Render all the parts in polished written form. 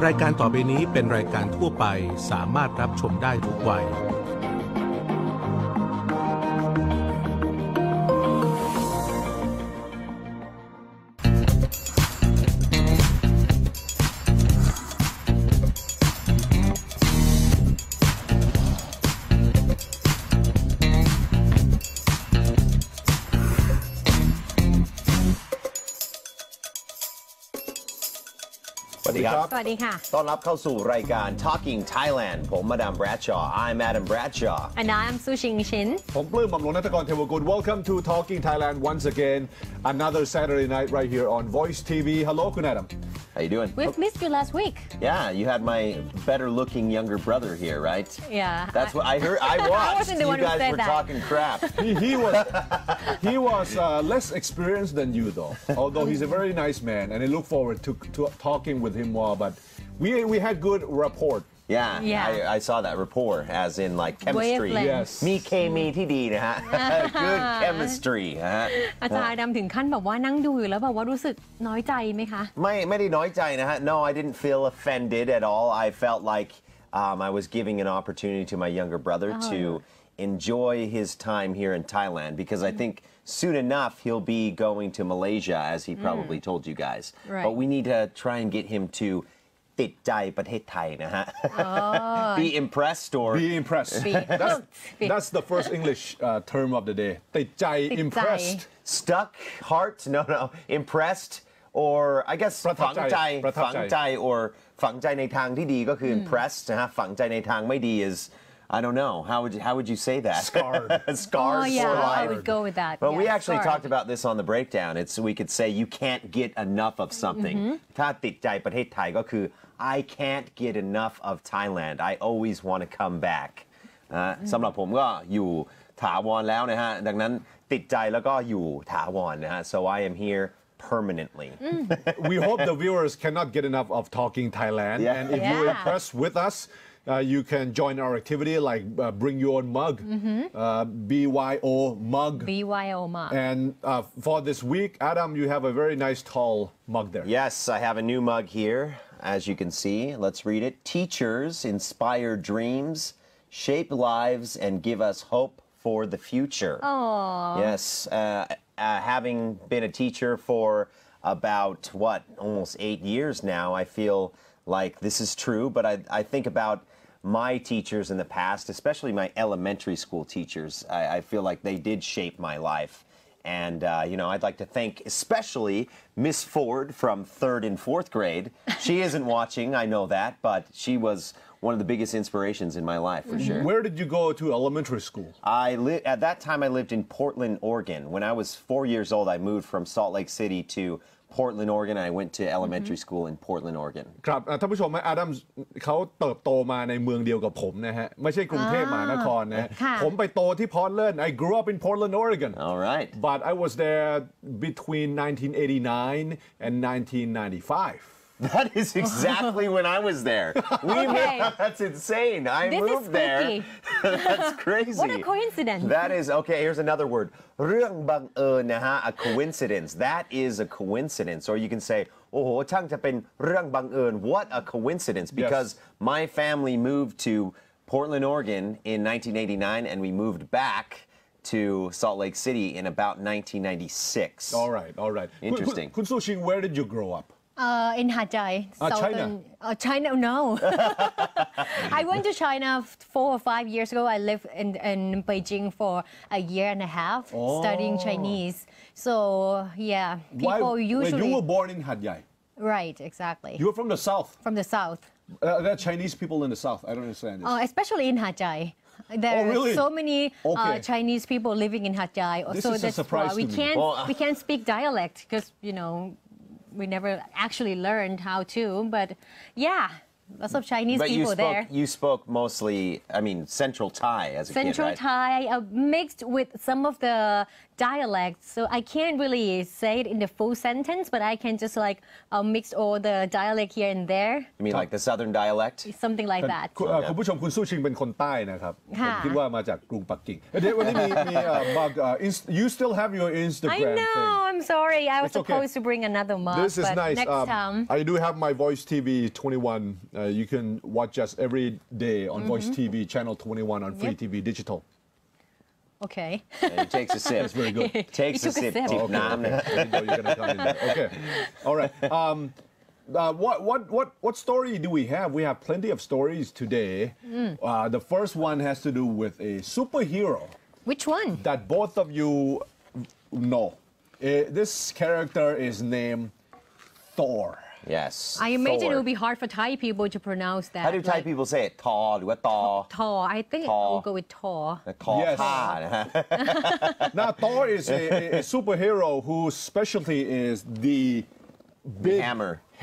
รายการต่อไปนี้เป็นรายการทั่วไปสามารถรับชมได้ทุกวัยสวัสดีครับ สวัสดีค่ะ ต้อนรับเข้าสู่รายการ Talking Thailand ผมมาดาม Bradshaw I'm Adam Bradshaw and I'm Su Shing Shin ผมปลื้ม บำรุง นัฐกร เทวกุล Welcome to Talking Thailand once again another Saturday night right here on Voice TV Hello คุณ Adam How you doing? We've missed you last week. Yeah, you had my better looking younger brother here, right? Yeah. That's what I heard. I watched. I wasn't the one you who guys said were that. talking crap. he was less experienced than you though although he's a very nice man and I look forward to talking with him more but we had good rapport Yeah, I saw that rapport as in like chemistry Yes มีเคมีที่ดีนะฮะ Good chemistry ฮะ อาจารย์ดำถึงขั้นแบบว่านั่งดูอยู่แล้วแบบว่ารู้สึกน้อยใจไหมคะไม่ได้น้อยใจนะฮะ No I didn't feel offended at all I felt like I was giving an opportunity to my younger brother to enjoy his time here in Thailand because I think soon enough he'll be going to Malaysia as he probably told you guys but we need to try and get him to ติดใจประเทศไทยนะฮะ Be impressed or Be impressed That's the first English term of the day ติดใจ impressed Stuck heart no impressed or I guess ฝังใจor ฝังใจในทางที่ดีก็คือ impressed นะฮะฝังใจในทางไม่ดี is I don't know. How would you say that? Scarred. Scarred. Oh, yeah, for life. I would go with that. But we actually scarred. talked about this on the breakdown. We could say you can't get enough of something. ถ้าติดใจประเทศไทยก็คือ I can't get enough of Thailand. I always want to come back. สำหรับผมก็อยู่ถาวรแล้วนะฮะดังนั้นติดใจแล้วก็อยู่ถาวรนะฮะ So I am here permanently. We hope the viewers cannot get enough of Talking Thailand and if you're impressed with us you can join our activity like bring your own mug BYO mug BYO mug and for this week Adam you have a very nice tall mug there Yes I have a new mug here as you can see let's read it Teachers inspire dreams shape lives and give us hope for the future Yes having been a teacher for about almost 8 years now I feel like this is true but I think about my teachers in the past, especially my elementary school teachers, I feel like they did shape my life. And, I'd like to thank especially Miss Ford from 3rd and 4th grade. She isn't watching, I know that, but she was one of the biggest inspirations in my life, for sure. Where did you go to elementary school? At that time, I lived in Portland, Oregon. When I was 4 years old, I moved from Salt Lake City to Portland, Oregon. I went to elementary school in Portland, Oregon. ครับท่านผู้ชมอาดัมเขาเติบโตมาในเมืองเดียวกับผมนะฮะไม่ใช่กรุงเทพมหานครนะฮะผมไปโตที่ Portland I grew up in Portland Oregon All right but I was there between 1989 and 1995 That is exactly when I was there. That's insane. I moved there. That's crazy. What a coincidence. That is, okay, here's another word. เรื่องบังเอิญนะฮะ a coincidence. That is a coincidence. Or you can say, โอ้โหช่างจะเป็นเรื่องบังเอิญ What a coincidence. Because my family moved to Portland, Oregon in 1989 and we moved back to Salt Lake City in about 1996. All right. Interesting. คุณซูชิง where did you grow up? In Hajai China China no I went to China 4 or 5 years ago I lived in Beijing for a year and a half studying Chinese so people usually you were born in Hajai right exactly you were from the south there are Chinese people in the south I don't understand this especially in Hajai There are so many Chinese people living in Hajai so that's why we can't speak dialect because we never actually learned how to but Lots of Chinese But people there. you spoke mostly, I mean, Central Thai as a Central kid, right? Thai mixed with some of the dialects. So I can't really say it in the full sentence, but I can just like mix all the dialect here and there. You mean like the Southern dialect? Something like that. คุณผู้ชมคุณสู้ชิงเป็นคนใต้นะครับผม ค่ะ คิดว่ามาจากกรุงปักกิ่งเดี๋ยววันนี้มีmug you still have your I Instagram know. thing I'm sorry. I was It's okay. supposed to bring another mug, This is but nice. next time. I do have my Voice TV 21. You can watch us every day on Voice TV channel 21 on Free Yep. TV Digital. Okay. And he takes a sip. That's very good. Takes He a took a sip. sip. จิบ Okay. น้ำเนี่ย I didn't know you were gonna come in there. Okay. All right. What story do we have? We have plenty of stories today. The first one has to do with a superhero Which one? that both of you know. This character is named Thor. Yes. I imagine Thor. it would be hard for Thai people to pronounce that. How do Thai like, people say it? ทอหรือว่าตอ Thor. I think Thor. we'll go with Thor. คอ Yes. ผ้านะฮะ Now, Thor is a superhero whose specialty is the big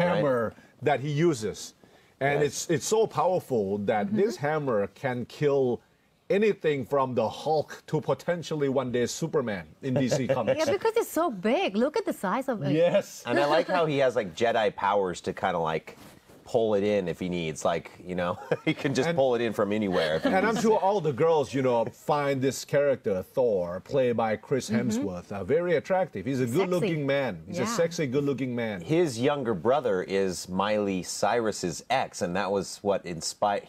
hammer, that he uses. And Yes. it's so powerful that this hammer can kill anything from the Hulk to potentially one day Superman in DC Comics. Yeah, because it's so big. Look at the size of it. Yes. And I like how he has like Jedi powers to kind of like pull it in if he needs. Like, you know, he can just pull it in from anywhere. If he And I'm needs sure to. all the girls, find this character, Thor, played by Chris Hemsworth, very attractive. He's a good-looking man. He's a Yeah. sexy, good-looking man. His younger brother is Miley Cyrus's ex, and that was what inspired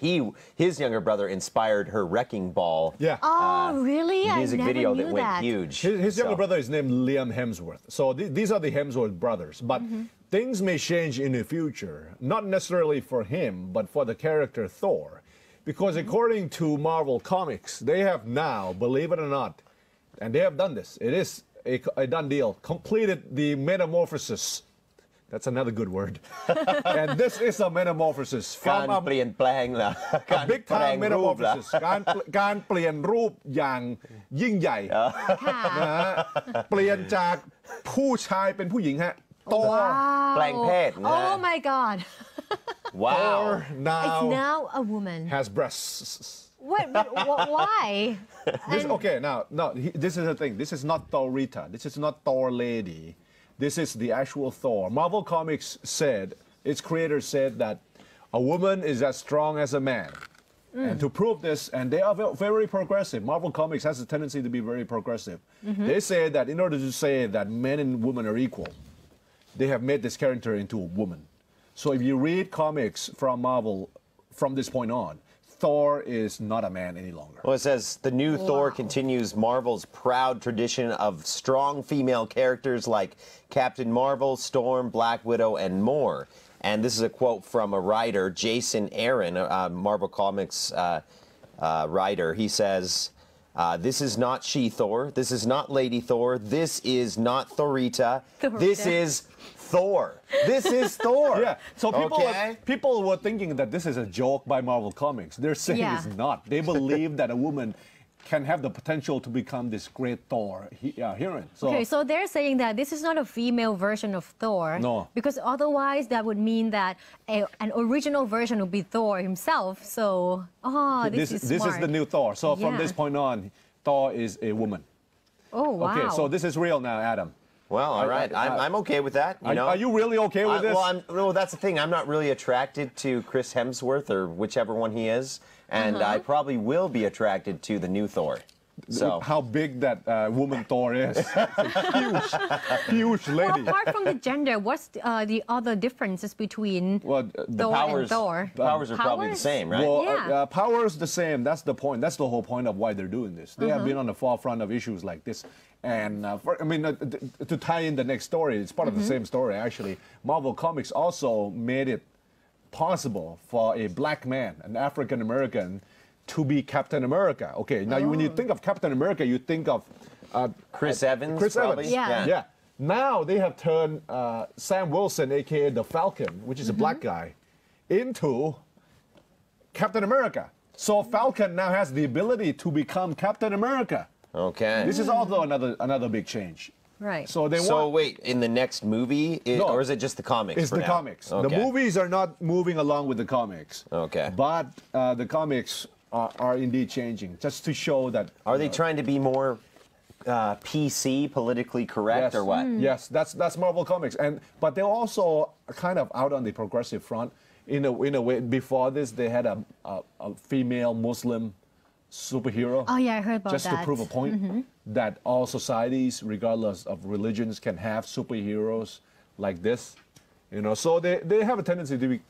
his younger brother inspired her Wrecking Ball Yeah. Oh, really? I music never video knew that went that. huge. His younger So- brother is named Liam Hemsworth. So these are the Hemsworth brothers. But things may change in the future, not necessarily for him, but for the character Thor. Because according to Marvel Comics, they have now, believe it or not, and they have done this, it is a done deal, completed the metamorphosis. That's another good word. And this is a metamorphosis การ from เปลี่ยนแปลงเหรอ การ big แปลง time รูปเหรอ metamorphosis การเปลี่ยนรูปอย่างยิ่งใหญ่นะฮะเปลี่ยนจากผู้ชายเป็นผู้หญิงฮะ Thor แปลงเพศนะฮะ Oh my God. ว้าว Thor It's now now a woman. has breasts. Why? Okay, now this is the thing. This is not Thorita. This is not Thor lady. This is the actual Thor. Marvel Comics said, its creators said that a woman is as strong as a man. And to prove this, and they are very progressive. Marvel Comics has a tendency to be very progressive. They say that in order to say that men and women are equal, they have made this character into a woman. So if you read comics from Marvel from this point on, Thor is not a man any longer. Well, it says the new Thor continues Marvel's proud tradition of strong female characters like Captain Marvel, Storm, Black Widow, and more. And this is a quote from a writer, Jason Aaron, a Marvel Comics writer. He says, this is not She-Thor. This is not Lady Thor. This is not Thorita. This is Thor. This is Thor. Yeah. So people were thinking that this is a joke by Marvel Comics. They're saying Yeah. it's not. They believe that a woman can have the potential to become this great Thor heroine. So Okay, so they're saying that this is not a female version of Thor. No. Because otherwise that would mean that an original version would be Thor himself. So, this is this smart. is the new Thor. So from Yeah. this point on, Thor is a woman. Oh, wow. Okay, so this is real now, Adam. Well, all right. I'm okay with that. You know? Are you really okay with this? Well, that's the thing. I'm not really attracted to Chris Hemsworth or whichever one he is, and I probably will be attracted to the new Thor. So How big that woman Thor is. It's a huge lady. Apart from the gender, what's the other differences between Well, the Thor powers, and Thor? powers are probably the Powers? same, right? Well, Yeah. power is the same. That's the point. That's the whole point of why they're doing this. They have been on the forefront of issues like this. And to tie in the next story, it's part of the same story, actually. Marvel Comics also made it possible for a black man, an African American, to be Captain America. Okay, now when you think of Captain America, you think of Chris Evans, Chris probably. Evans. Yeah. Yeah. Now they have turned Sam Wilson, aka the Falcon, which is a black guy, into Captain America. So Falcon now has the ability to become Captain America. Okay. This is also another big change. Right. So they So want. wait, in the next movie, No. or is it just the comics? It's for the now? comics. The Okay. movies are not moving along with the comics. Okay. But the comics are indeed changing, just to show that. Are they trying to be more PC, politically correct, Yes. or what? Yes, that's Marvel Comics, but they're also kind of out on the progressive front. In a way, before this, they had a female Muslim superhero. Oh yeah, I heard about Just that. to prove a point that all societies, regardless of religions, can have superheroes like this. So they have a tendency to be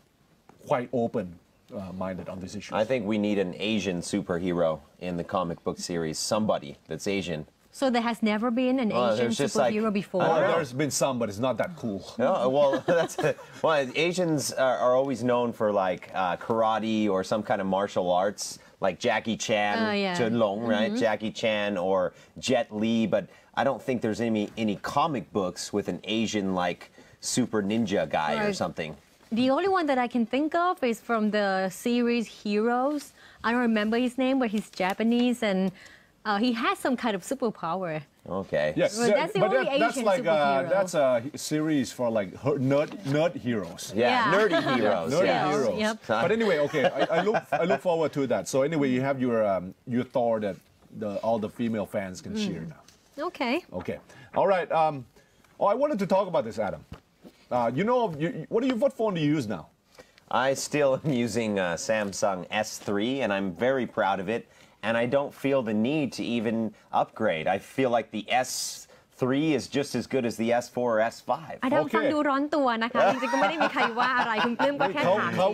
quite open-minded on this issue. I think we need an Asian superhero in the comic book series. Somebody that's Asian. So there has never been an Asian there's just like- superhero before. I don't know. There's been some, but it's not that cool. No, well, Asians are always known for like karate or some kind of martial arts, like Jackie Chan, Oh, yeah. Chen Long, right? Jackie Chan or Jet Li, but I don't think there's any comic books with an Asian like super ninja guy or Right. something. The only one that I can think of is from the series Heroes. I don't remember his name, but he's Japanese and he has some kind of superpower. Okay. Yes, Well, that's the only that's Asian like superhero. that's a series for like nerd heroes. Yeah, Yeah. nerdy heroes. Nerdy yeah. heroes. Yep. But anyway, okay, I look forward to that. So anyway, you have your Thor that all the female fans can cheer now. Okay. Okay, all right. I wanted to talk about this, Adam. What phone do you use now? I still am using Samsung S3, and I'm very proud of it. And I don't feel the need to even upgrade. I feel like the S3 is just as good as the S4 or S5. อาดัมฟังดูร้อนตัวนะคะ จริงๆก็ไม่ได้มีใครว่าอะไรคุณปลื้มก็แค่ถาม เขา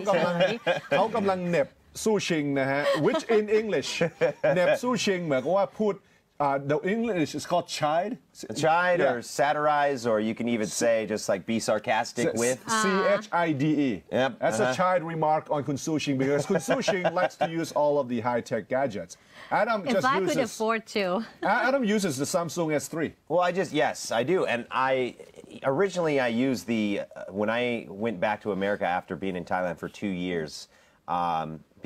กำลังเหน็บสู้ชิงนะฮะ which in English เหน็บสู้ชิงหมายความว่าพูดthe English is called chide Chide Yeah. or satirize, or you can even say just like be sarcastic with. CHIDE. Yep, That's a chide remark on Kun Su-Shing because Kun Su-Shing likes to use all of the high-tech gadgets. Adam If just I could uses afford to. Adam uses the Samsung S3. Well, yes, I do. And originally I used when I went back to America after being in Thailand for 2 years,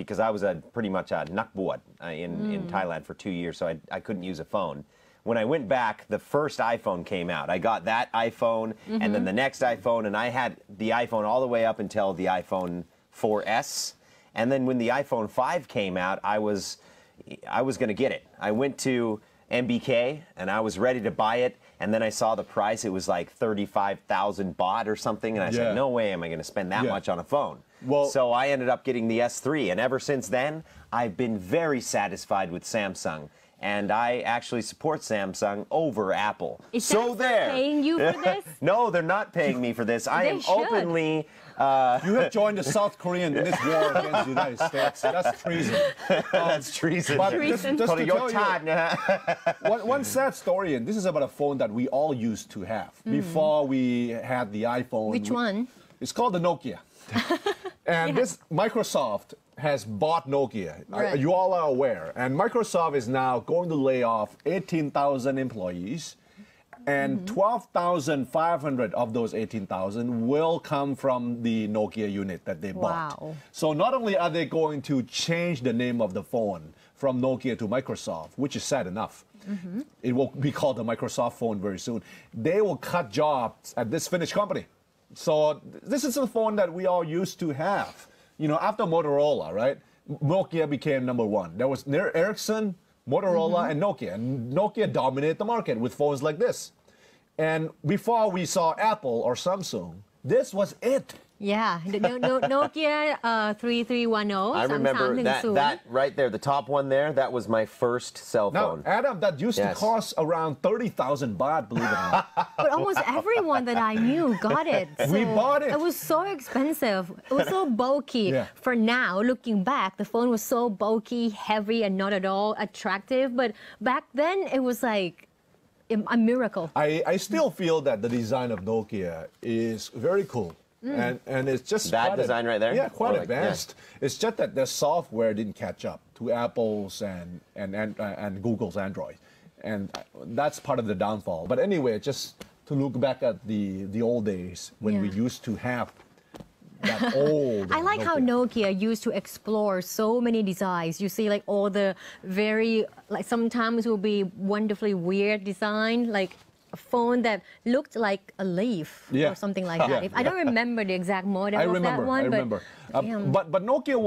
because I was pretty much a nakbuat in Thailand for 2 years, so I couldn't use a phone. When I went back, the first iPhone came out. I got that iPhone and then the next iPhone, and I had the iPhone all the way up until the iPhone 4S. And then when the iPhone 5 came out, I was going to get it. I went to MBK and I was ready to buy it, and then I saw the price. It was like 35,000 baht or something, and I Yeah. said, no way am I going to spend that Yeah. much on a phone. Well- So I ended up getting the S3, and ever since then, I've been very satisfied with Samsung. And I actually support Samsung over Apple. Is So Samsung there. paying you for this? No, they're not paying me for this. I They am should. openly. You have joined the South Korean in this war against the United States. That's treason. That's treason. But Treason. just to tell Treason. one sad story, and this is about a phone that we all used to have before we had the iPhone. Which one? It's called the Nokia. And this Microsoft has bought Nokia. Right. You all are aware. And Microsoft is now going to lay off 18,000 employees. And 12,500 of those 18,000 will come from the Nokia unit that they bought. Wow. So not only are they going to change the name of the phone from Nokia to Microsoft, which is sad enough. It will be called the Microsoft phone very soon. They will cut jobs at this Finnish company. So this is a phone that we all used to have. You know, after Motorola, right? Nokia became number one. There was Ericsson, Motorola, and Nokia. And Nokia dominated the market with phones like this. And before we saw Apple or Samsung, this was it. Yeah, Nokia 3310. I remember that right there, the top one there, that was my first cell Now, phone. Adam, that used to Yes. cost around 30,000 baht, believe it or not. But almost everyone that I knew got it. We bought it. It was so expensive. It was so bulky. Yeah. For now, looking back, the phone was so bulky, heavy, and not at all attractive. But back then, it was like a miracle. I still feel that the design of Nokia is very cool. And it's just That quite design right there? Yeah, quite Or like- advanced. It's just that the software didn't catch up to Apple's and Google's Android, and that's part of the downfall. But anyway, just to look back at the old days when we Yeah. used to have that old. I like how Nokia used to explore so many designs. You see, like all the very, like sometimes will be wonderfully weird design, like a phone that looked like a leaf Yeah. or something like that. I don't remember the exact model of that one. I remember. But Nokia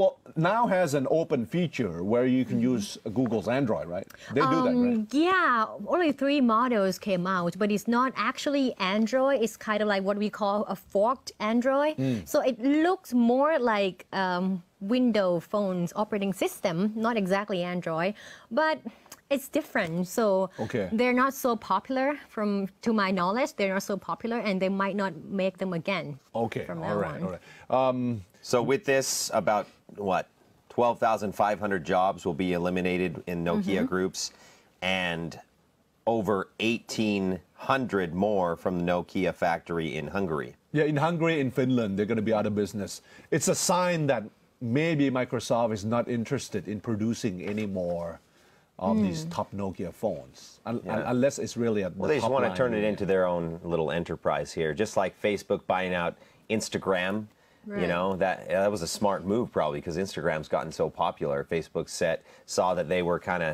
now has an open feature where you can use Google's Android, right? They do that, right? Yeah, only 3 models came out, but it's not actually Android. It's kind of like what we call a forked Android. So it looks more like Windows phone's operating system, not exactly Android, but it's different. So they're not so popular to my knowledge, they're not so popular and they might not make them again. Okay, from all that right. So with this, about what, 12,500 jobs will be eliminated in Nokia groups, and over 1,800 more from the Nokia factory in Hungary. Yeah, in Hungary, in Finland, they're going to be out of business. It's a sign that maybe Microsoft is not interested in producing any more of these top Nokia phones, unless it's really at the Well, they just top want to line. turn it into their own little enterprise here, just like Facebook buying out Instagram. You know, that was a smart move probably because Instagram's gotten so popular. Facebook saw that they were kind of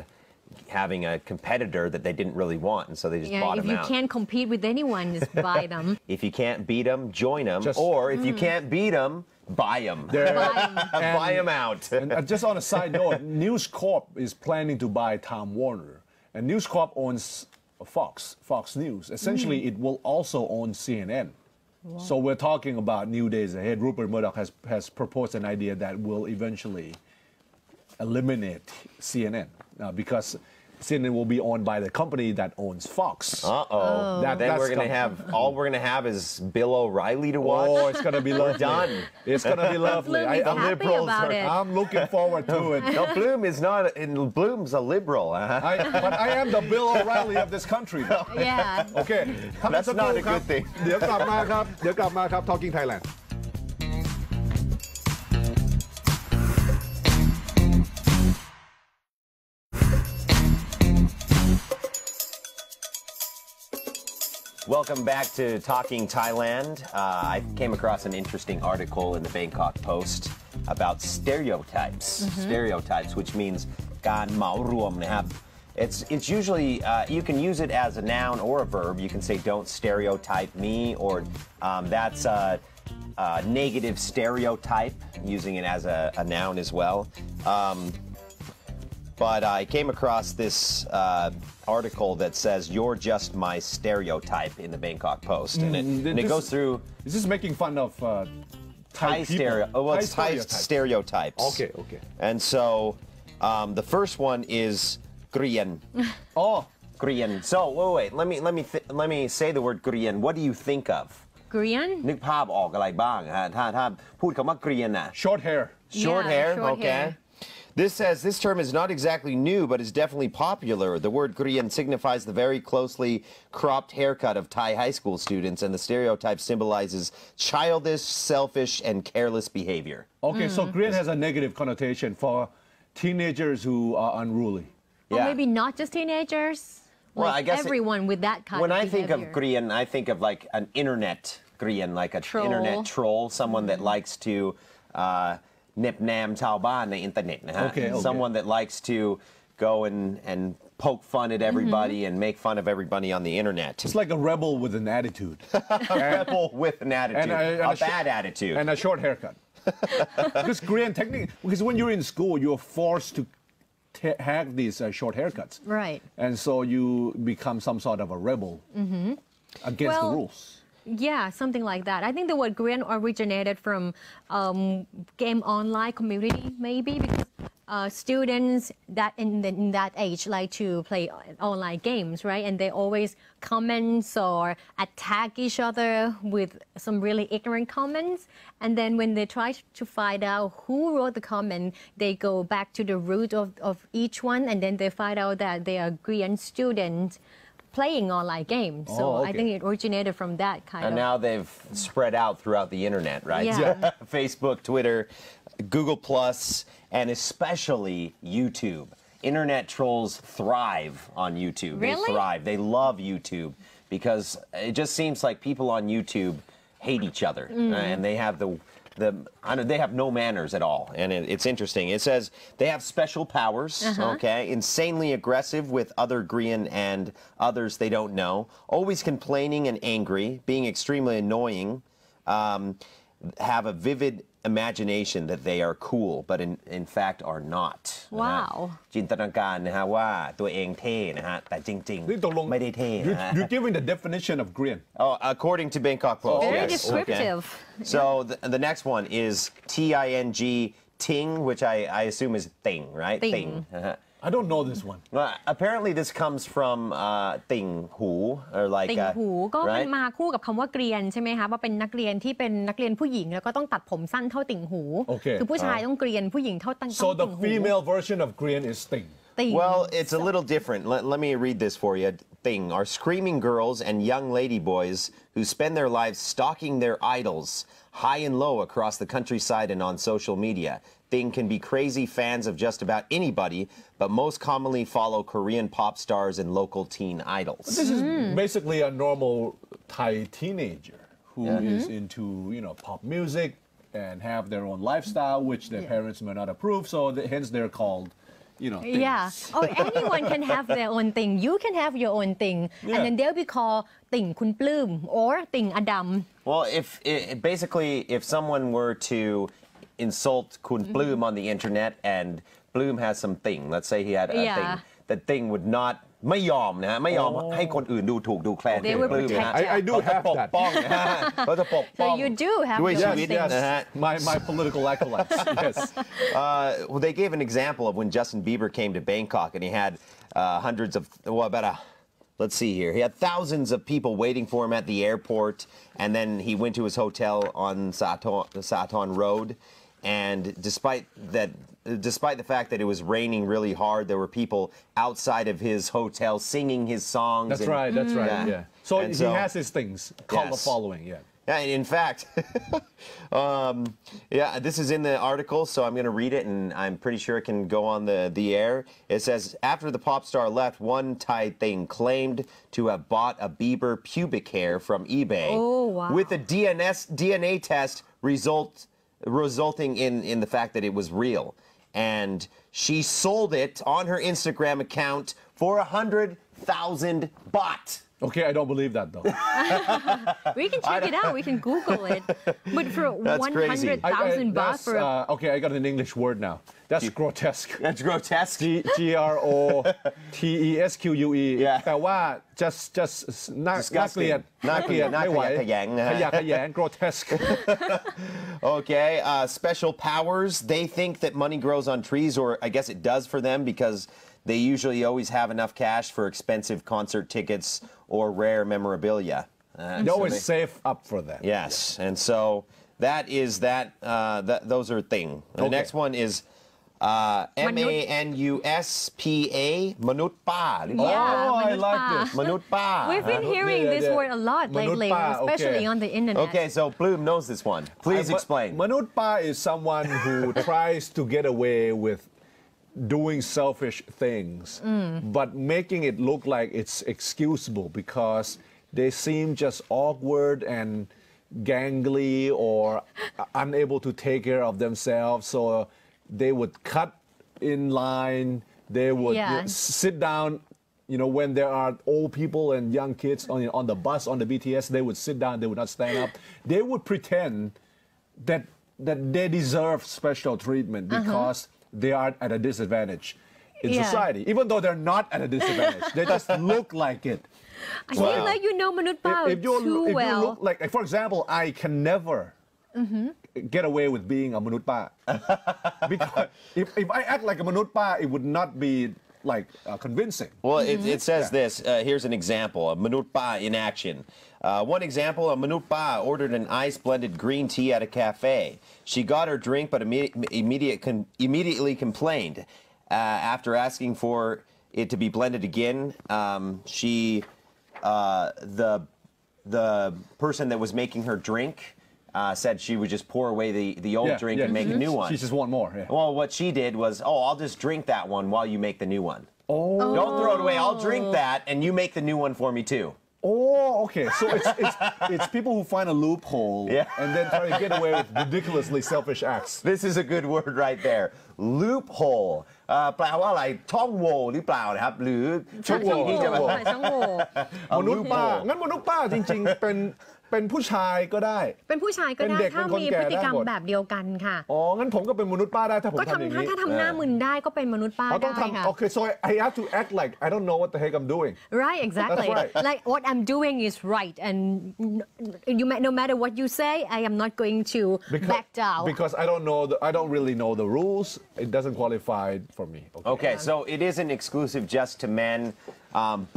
having a competitor that they didn't really want, and so they just bought them out. If you can't compete with anyone, just buy them. If you can't beat them, join them, or if you can't beat them, buy them. Buy them out. And just on a side note, News Corp is planning to buy Time Warner, and News Corp owns Fox News. Essentially, it will also own CNN. So we're talking about new days ahead. Rupert Murdoch has proposed an idea that will eventually eliminate CNN because CNN will be owned by the company that owns Fox. Then all we're gonna have is Bill O'Reilly to watch. Oh, it's gonna be lovely. Done. It's gonna be lovely. Bloom is happy about it. I'm looking forward to it. No, Bloom's a liberal. But I am the Bill O'Reilly of this country. Yeah. Okay. That's not a good thing. เดี๋ยวกลับมาครับ Talking Thailand. Welcome back to Talking Thailand. I came across an interesting article in the Bangkok Post about stereotypes. Stereotypes, which means การเหมารวมนะครับ It's usually, you can use it as a noun or a verb. You can say, don't stereotype me, or that's a negative stereotype, using it as a noun as well. But I came across this article that says, you're just my stereotype in the Bangkok Post. And it goes through... Is this making fun of Thai people? Thai stereotypes. Okay. And so the first one is Grian. Grian. So wait. Let me say the word Grian. What do you think of? Grian? นึกภาพออกอะไรบ้างฮะถ้าพูดคำว่า Grian น่ะ Short hair. Short hair. short Okay. hair. This says this term is not exactly new, but is definitely popular. The word Grian signifies the very closely cropped haircut of Thai high school students, and the stereotype symbolizes childish, selfish, and careless behavior. Okay, so Grian has a negative connotation for teenagers who are unruly. Or maybe not just teenagers. Well, like I guess everyone with that kind when of I think of behavior. Grian, I think of like an internet Grian, like a internet troll, someone that likes to เน็บแนมชาวบ้านในอินเทอร์เน็ตนะฮะ Someone that likes to go and poke fun at everybody and make fun of everybody on the internet. It's like a rebel with an attitude. A rebel with an attitude. And a bad attitude. And a short haircut. Because Grian, technically, because when you're in school, you're forced to have these short haircuts. Right. And so you become some sort of a rebel against the rules. Yeah, something like that. I think the word Grian originated from game online community, maybe, because students that in that age like to play online games, right? And they always comment or attack each other with some really ignorant comments. And then when they try to find out who wrote the comment, they go back to the root of each one, and then they find out that they are Grian students playing online games. So I think it originated from that kind of. And now they've spread out throughout the internet, right? Yeah. Facebook, Twitter, Google Plus, and especially YouTube. Internet trolls thrive on YouTube. Really? They thrive. They love YouTube because it just seems like people on YouTube hate each other, and they have they have no manners at all, and it's interesting. It says they have special powers. Okay, insanely aggressive with other Korean and others they don't know. Always complaining and angry, being extremely annoying. Have a vivid imagination that they are cool, but in fact are not. ว้าว จินตนาการนะฮะว่าตัวเองเท่นะฮะแต่จริง นี่ตกลง ๆไม่ได้เท่นะฮะ You're giving the definition of Korean. Oh, according to Bangkok Post. Very yes. descriptive. Okay. So the next one is Ting, ting, which I assume is thing, right? Ting. Uh-huh. I don't know this one. Apparently this comes from ting hu or like ติ่งหูก็มัน right? มาคู่กับคำว่าเกรียนใช่ไหมคะว่าเป็นนักเรียนที่เป็นนักเรียนผู้หญิงแล้วก็ต้องตัดผมสั้นเท่าติ่งหู Okay. คือผู้ชายต้องเกรียนผู้หญิงเท่าตั้ง So ติ่ the งหู female version of Korean is Sting. ติ่ง Well, it's a little different. Let me read this for you. Thing are screaming girls and young lady boys who spend their lives stalking their idols high and low across the countryside and on social media. Thing can be crazy fans of just about anybody, but most commonly follow Korean pop stars and local teen idols. This is basically a normal Thai teenager who is into, pop music and have their own lifestyle, which their parents may not approve. So hence they're called, things. Yeah. Oh, anyone can have their own thing. You can have your own thing, Yeah. and then they'll be called ติ่งคุณปลื้ม or ติ่งอดัม Well, if someone were to insult Kun Bloom on the internet and Bloom has some thing, let's say he had a Yeah. thing, that thing would not ไม่ยอมนะฮะไม่ยอมให้คนอื่นดูถูกดูแคลน They would ปลื้มนะฮะ protect I do เขาจะ have ปก that. ป้องนะฮะเขาจะปก So ป้อง you do have ด้วย your ชี own วิต thing. นะฮะ My political acolytes. Yes. Well, they gave an example of when Justin Bieber came to Bangkok and he had hundreds of, let's see here. He had thousands of people waiting for him at the airport, and then he went to his hotel on Saton Road. And despite the fact that it was raining really hard, there were people outside of his hotel singing his songs. That's right. That's right. Yeah. So And he has his things called the Yes. following. Yeah. Yeah, and in fact, this is in the article, so I'm going to read it, and I'm pretty sure it can go on the air. It says, after the pop star left, one Thai thing claimed to have bought a Bieber pubic hair from eBay. Oh, wow. With a DNA test resulting in the fact that it was real. And she sold it on her Instagram account for 100,000 baht. Okay, I don't believe that though. We can check it out. We can Google it. But for That's crazy. 100,000 baht for Okay, I got an English word now. That's grotesque. That's grotesque. Grotesque. Yeah. แต่ว่า just น่าเกลียด น่าเกลียด ไม่ไหว น่าขยะแขยงนะฮะ ขยะแขยง grotesque. Okay, special powers. They think that money grows on trees, or I guess it does for them because they usually always have enough cash for expensive concert tickets or rare memorabilia. They always save up for that. Yes, and so that is that. Those are thing. The Okay. next one is MANUSPA, Manut Pa. Yeah, Oh, I Manut like Pa. this. Manut Pa. We've been hearing Yeah, this yeah. word a lot lately, Manut Pa, especially okay. on the internet. Okay, so Bloom knows this one. Please explain. Manut Pa is someone who tries to get away with doing selfish things, but making it look like it's excusable because they seem just awkward and gangly or unable to take care of themselves. So they would cut in line. They would Yeah. sit down. When there are old people and young kids on the bus, on the BTS, they would sit down. They would not stand up. They would pretend that they deserve special treatment because they are at a disadvantage in Yeah. society, even though they're not at a disadvantage. They just look like it. I feel like you know Manut Pa If you too look well. like, for example, I can never get away with being a Manut Pa. Because if I act like a Manut Pa, it would not be like convincing. Well, it says this. Here's an example of Manut Pa in action. One example, a Manut Pa ordered an ice blended green tea at a cafe. She got her drink, but immediately complained. After asking for it to be blended again, the person that was making her drink said she would just pour away the old drink and make a new one. She just want more. Yeah. Well, what she did was, I'll just drink that one while you make the new one. Oh. Don't throw it away. I'll drink that, and you make the new one for me too. Oh, okay. So it's people who find a loophole Yeah. and then try to get away with ridiculously selfish acts. This is a good word right there loophole แปลว่าอะไรช่องโหว่หรือเปล่านะครับหรือ ช่องโหว่ ที่จะมา ช่องโหว่ เอา มนุษย์ป้า loophole งั้นมนุษย์ป้าจริงๆ เป็นผู้ชายก็ได้ เป็นผู้ชายก็ เป็น ได้ เด็ก ถ้า เป็นคน มี แก่ พฤติกรรม ได้หมด แบบเดียวกันค่ะ อ๋อ งั้นผมก็เป็นมนุษย์ป้าได้ถ้าผม ก็ ทำอย่าง ถ้า นี้ ทำหน้ามึนได้ก็เป็นมนุษย์ป้า อ๋อต้ ได้ อง ค่ะ ทำ okay so I have to act like I don't know what the heck I'm doing Right, exactly. That's right. Like what I'm doing is right, and no matter what you say, I am not going to back down. because I don't really know the rules it doesn't qualify for me Okay, so it isn't exclusive just to men,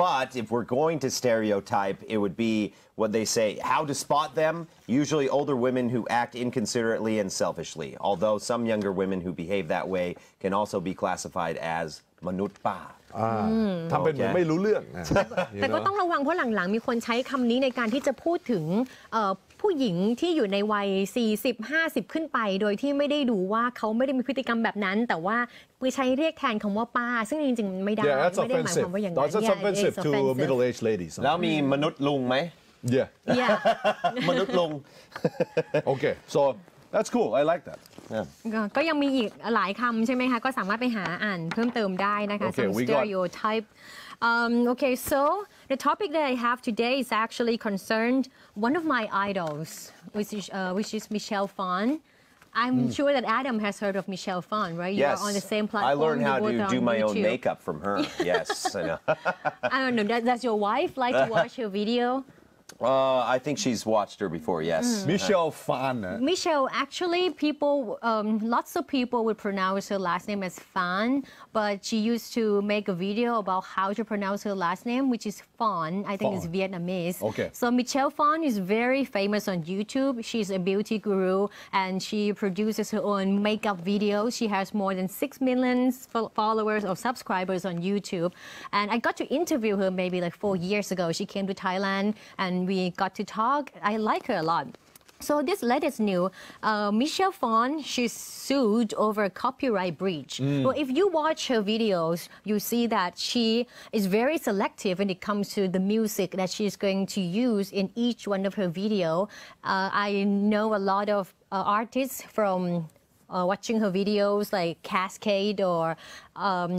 but if we're going to stereotype, it would be what they say, how to spot them, usually older women who act inconsiderately and selfishly, although some younger women who behave that way can also be classified as มนุษย์ป้า ทำเป็นเหมือนไม่รู้เรื่องนะ แต่ก็ต้องระวังเพราะหลังๆมีคนใช้คำนี้ในการที่จะพูดถึงผู้หญิงที่อยู่ในวัย 40-50 ขึ้นไป โดยที่ไม่ได้ดูว่าเขาไม่ได้มีพฤติกรรมแบบนั้น แต่ว่าไปใช้เรียกแทนคำว่าป้า ซึ่งจริงๆไม่ได้ Yeah that's ไม่ได้หมายค offensive วามว่าอย่างนั้น that's Yeah, it offensive is to offensive. middle-aged ladies แล้วมีมนุษย์ลุงไหม yeah Yeah. มนุษย์ลุง okay so that's cool I like that ก็ยังมีอีกหลายคำใช่ไหมคะ ก็สามารถไปหาอ่านเพิ่มเติมได้นะคะ Okay, some we got- stereotype okay so the topic that I have today is actually concerned one of my idols which is Michelle Phan I'm sure that Adam has heard of Michelle Phan right Yes, you're on the same platform I learned how you both to are do on my own YouTube. makeup from her. Yes, I know. I don't know does your wife like to watch your video I think she's watched her before. Yes. Michelle Phan นะ Michelle, actually, lots of people would pronounce her last name as Phan, but she used to make a video about how to pronounce her last name, which is Phan. I think it's Phan. Vietnamese. Okay. So Michelle Phan is very famous on YouTube. She's a beauty guru, and she produces her own makeup videos. She has more than 6 million followers or subscribers on YouTube. And I got to interview her maybe like 4 years ago. She came to Thailand, and we got to talk. I like her a lot. So this latest news, Michelle Phan, she's sued over copyright breach. Well, if you watch her videos, you see that she is very selective when it comes to the music that she's going to use in each one of her video. I know a lot of artists from watching her videos like Cascade or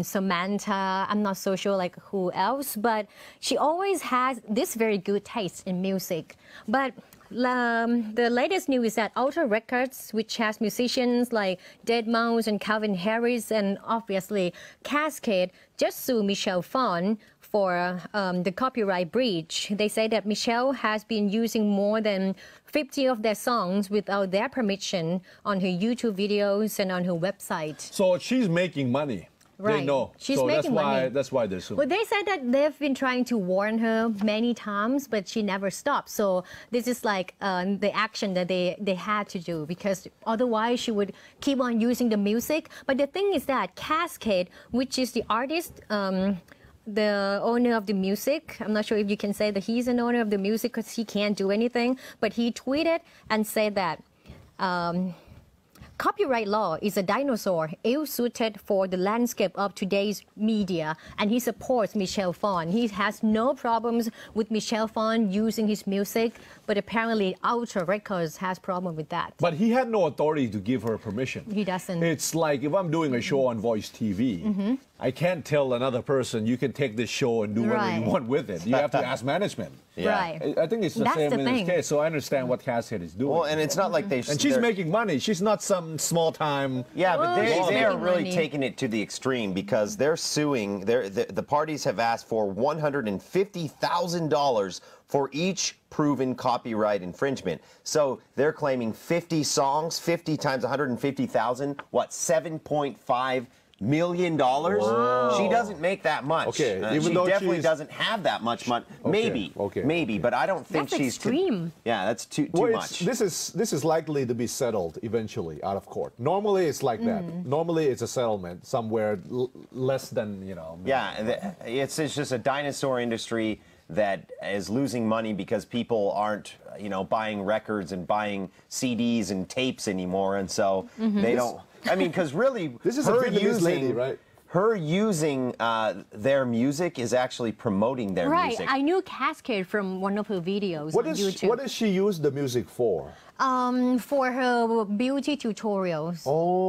Samantha. I'm not so sure like who else, but she always has this very good taste in music. But the latest news is that Ultra Records, which has musicians like Deadmau5 and Calvin Harris and obviously Cascade, just sued Michelle Phan for the copyright breach. They say that Michelle has been using more than 50 of their songs without their permission on her YouTube videos and on her website. so she's making money they Right. know She's so making money. that's why they're suing Well, they said that they've been trying to warn her many times, but she never stopped. So this is like the action that they had to do because otherwise she would keep on using the music. But the thing is that Cascade, which is the artist, the owner of the music, I'm not sure if you can say that he's an owner of the music because he can't do anything, but he tweeted and said that copyright law is a dinosaur ill-suited for the landscape of today's media, and he supports Michelle Phan. He has no problems with Michelle Phan using his music, but apparently Ultra Records has problem with that. but he had no authority to give her permission He doesn't. it's like if I'm doing a show on Voice TV I can't tell another person you can take this show and do whatever you Right. want with it you have to ask management Right. I think it's the That's same the in this thing. case so I understand what Cascade is doing Well, and it's not like they. and she's they're- making money she's not some small time Yeah, but Oh, they she's are making really money. taking it to the extreme because they're suing. The parties have asked for $150,000 for each proven copyright infringement. So they're claiming 50 songs, 50 times 150,000. What? $7.5 million. She doesn't make that much. Okay, even she though definitely she's- doesn't have that much money. Okay. Maybe, but I don't think That's she's extreme. Yeah, that's too Well, much. this is likely to be settled eventually out of court. Normally, it's like that. Normally, it's a settlement somewhere less than Yeah, it's just a dinosaur industry that is losing money because people aren't, buying records and buying CDs and tapes anymore, and so they don't. I mean, because really, This is a her Vietnamese using lady, right? her using their music is actually promoting their music. I knew Cascade from one of her videos on YouTube. What does she use the music for? For her beauty tutorials,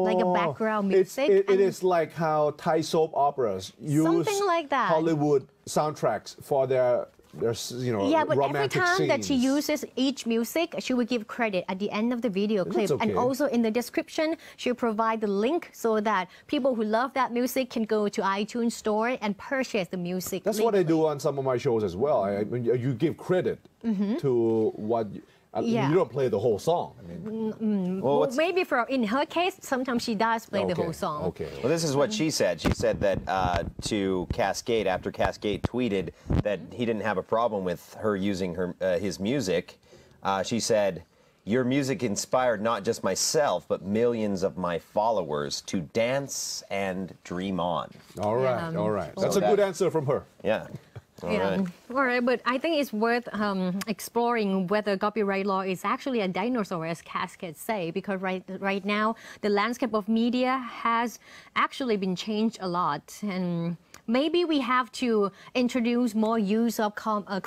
like a background music. It is like how Thai soap operas use something like that. Hollywood soundtracks for their yeah, but every romantic time that she scenes. uses each music, she will give credit at the end of the video clip. That's okay. And also in the description, she'll provide the link so that people who love that music can go to iTunes store and purchase the music. That's what I do on some of my shows as well. You give credit to what. You don't play the whole song. Well, maybe in her case, sometimes she does play the whole song. Okay. Well, this is what she said. She said that to Cascade, after Cascade tweeted that he didn't have a problem with her using his music, she said, "Your music inspired not just myself, but millions of my followers to dance and dream on." All right, all right. That's a good answer from her. Yeah. All right. But I think it's worth exploring whether copyright law is actually a dinosaur, as Cascade say, because right now the landscape of media has actually been changed a lot, and maybe we have to introduce more use of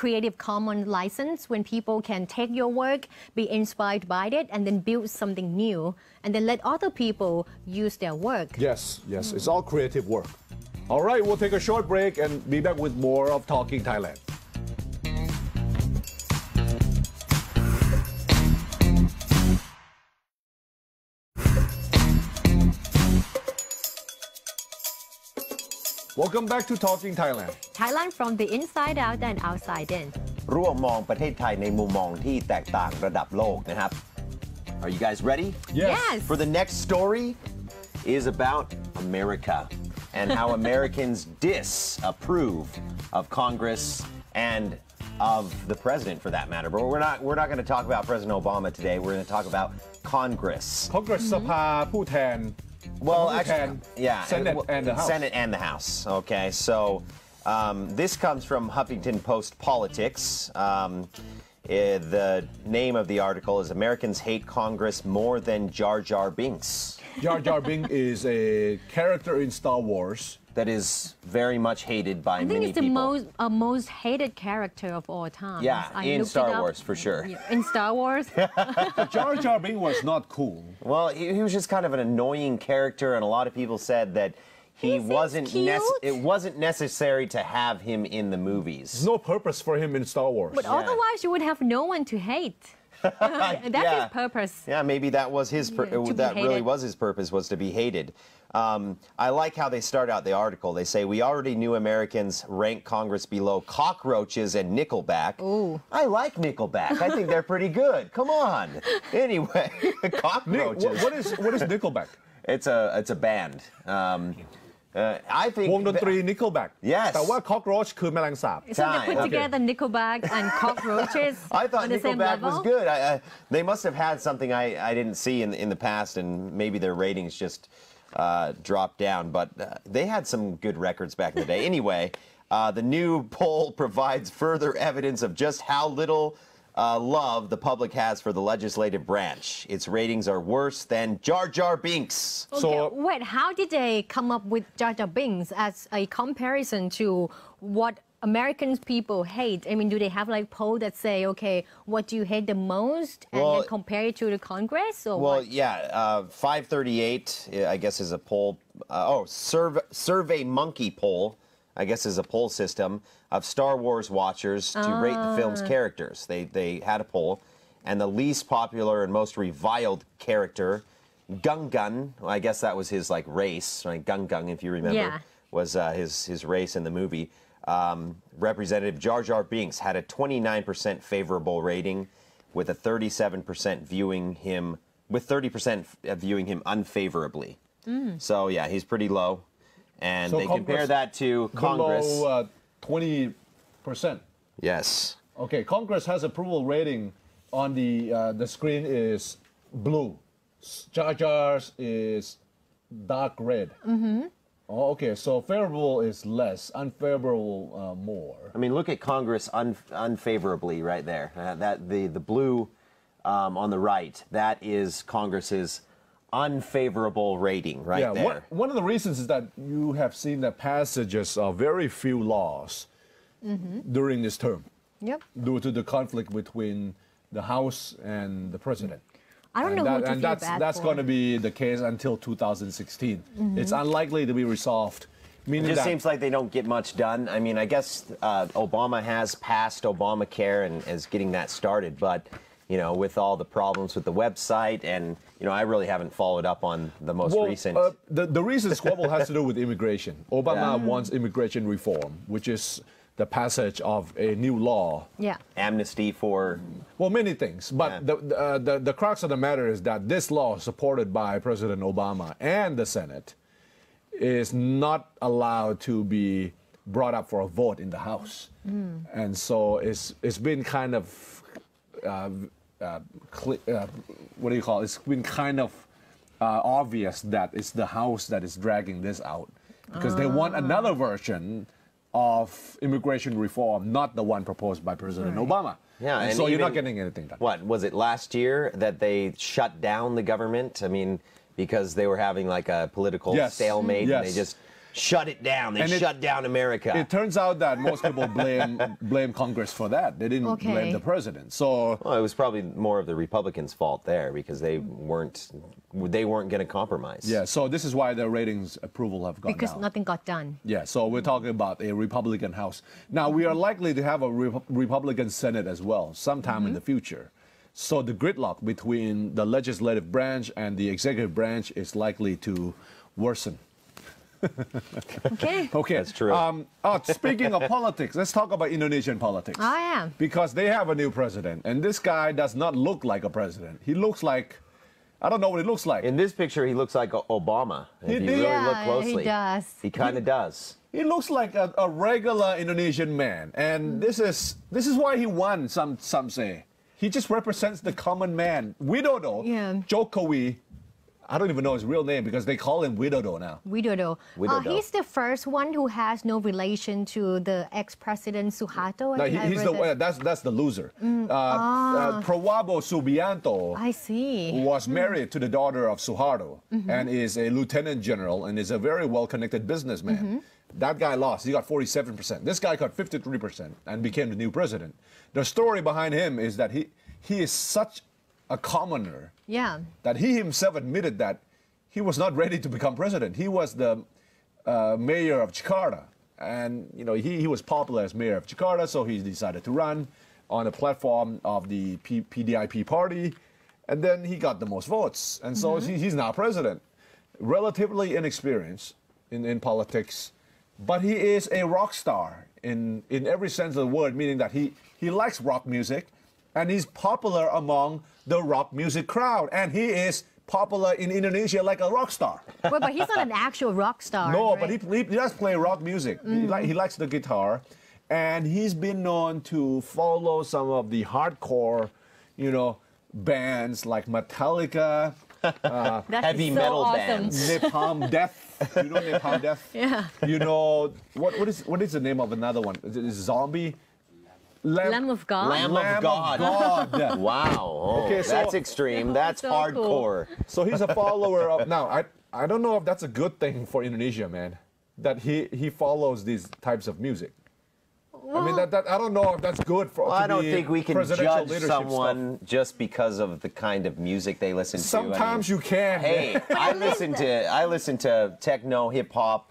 Creative Commons license when people can take your work, be inspired by it, and then build something new, and then let other people use their work. Yes, it's all creative work. All right, we'll take a short break and be back with more of Talking Thailand. Welcome back to Talking Thailand. Thailand from the inside out and outside in. ร่วมมองประเทศไทยในมุมมองที่แตกต่างระดับโลกนะครับ Are you guys ready? Yes. For the next story is about America and how Americans disapprove of Congress and of the president, for that matter. But we're not going to talk about President Obama today. We're going to talk about Congress. Congress สภาผู้แทน Well, actually, yeah, Senate and the House. Senate and the House. Okay, so this comes from Huffington Post Politics. The name of the article is "Americans Hate Congress More Than Jar Jar Binks." Jar Jar Binks is a character in Star Wars that is very much hated by I think many it's the people. most hated character of all time. Yeah, in Star Wars for sure. In Star Wars. Jar Jar Binks was not cool. Well, he was just kind of an annoying character, and a lot of people said that it wasn't necessary to have him in the movies. There's no purpose for him in Star Wars. But otherwise, you would have no one to hate. That's his purpose. Yeah, maybe that was really was his purpose, was to be hated. I like how they start out the article. They say, "We already knew Americans rank Congress below cockroaches and Nickelback." Ooh. I like Nickelback. I think they're pretty good. Come on. Anyway, cockroaches. What is Nickelback? It's a band. I think วงดนตรี Nickelback. Yes. แต่ว่า cockroach คือแมลงสาบ So they put together Nickelback and cockroaches I thought on the same Nickelback level? was good. They must have had something I didn't see in the past, and maybe their ratings just dropped down. But they had some good records back in the day. Anyway, the new poll provides further evidence of just how little love the public has for the legislative branch. Its ratings are worse than Jar Jar Binks. Okay, wait, how did they come up with Jar Jar Binks as a comparison to what American people hate? I mean, do they have like poll that say, okay, what do you hate the most, and then compare it to the Congress, or Well, what? yeah, 538, I guess, is a poll. Survey Monkey poll, I guess, is a poll system of Star Wars watchers to rate the film's characters. They had a poll, and the least popular and most reviled character, Gungan, I guess that was his like race, right? Gungan, if you remember, was his race in the movie. Representative Jar Jar Binks had a 29% favorable rating, with a 30% viewing him unfavorably. So yeah, he's pretty low. And So they compare that to Congress. Below 20%. Yes. Okay, Congress has approval rating on the screen is blue. Jar Jar's is dark red. Oh, okay, so favorable is less, unfavorable more. I mean, look at Congress unfavorably right there. The blue on the right, that is Congress's unfavorable rating right there. One of the reasons is that you have seen the passages of very few laws during this term. Yep. Due to the conflict between the House and the President. I don't know who to feel bad that's for. going to be the case until 2016. It's unlikely to be resolved. Meaning It just that, seems like they don't get much done. I mean, I guess Obama has passed Obamacare and is getting that started, but you know, with all the problems with the website, and you know, I really haven't followed up on the most recent. The recent squabble has to do with immigration. Obama wants immigration reform, which is the passage of a new law. Yeah. Amnesty for. Well, many things, but the crux of the matter is that this law, supported by President Obama and the Senate, is not allowed to be brought up for a vote in the House, and so it's been kind of what do you call it? It's been kind of obvious that it's the House that is dragging this out because they want another version of immigration reform, not the one proposed by President Obama. Yeah, and so you're not getting anything done. What was it last year that they shut down the government? I mean, because they were having like a political stalemate, and they just shut it down. They shut down America. It turns out that most people blame Congress for that. They didn't blame the president. So well, it was probably more of the Republicans' fault there because they weren't going to compromise. Yeah, so this is why the ratings approval have gone Because down. nothing got done. Yeah, so we're talking about a Republican House. Now, we are likely to have a Republican Senate as well sometime in the future. So the gridlock between the legislative branch and the executive branch is likely to worsen. Okay. Okay. That's true. Speaking of politics, let's talk about Indonesian politics. Oh, yeah. Because they have a new president, and this guy does not look like a president. He looks like, I don't know what he looks like. In this picture, he looks like Obama. If you really look closely, he does. He kind of does. He looks like a regular Indonesian man, and this is why he won. Some say he just represents the common man. Widodo, Jokowi. I don't even know his real name because they call him Widodo now. Widodo. Widodo. He's the first one who has no relation to the ex-president Suharto. No, that's the loser. Prabowo Subianto. I see. Was married to the daughter of Suharto and is a lieutenant general and is a very well-connected businessman. That guy lost. He got 47%. This guy got 53% and became the new president. The story behind him is that he is such a commoner that he himself admitted that he was not ready to become president. He was the mayor of Jakarta, and you know he was popular as mayor of Jakarta, so he decided to run on a platform of the PDIP party, and then he got the most votes, and so he's now president. Relatively inexperienced in politics, but he is a rock star in every sense of the word, meaning that he likes rock music, and he's popular among the rock music crowd, and he is popular in Indonesia like a rock star. Well, but he's not an actual rock star. No, right? but he does play rock music. He likes the guitar, and he's been known to follow some of the hardcore, bands like Metallica, That's heavy so metal awesome. bands. Napalm Death. You know Napalm Death? Yeah. You know what is the name of another one? Is it Zombie? Lamb of God. Lamb of God. Wow. Oh, Okay, so- that's extreme. That's so hardcore. So he's a follower of. Now, I don't know if that's a good thing for Indonesia, man. That he follows these types of music. I mean, that I don't know if that's good for. Well, I don't think we can presidential judge leadership someone just because of the kind of music they listen to. Sometimes you can. Hey, I listen to techno, hip hop.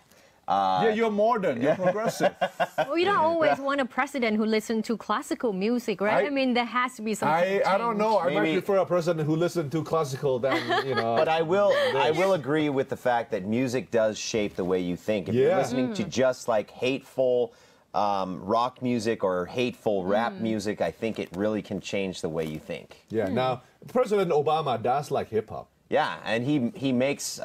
Yeah, you're modern. You're progressive. Well, you don't always want a president who listens to classical music, right? I mean, there has to be something. I don't know. I might Maybe- prefer a president who listens to classical than But I will agree with the fact that music does shape the way you think. If you're listening to just like hateful rock music or hateful rap music, I think it really can change the way you think. Yeah. Now, President Obama does like hip hop. Yeah, and he makes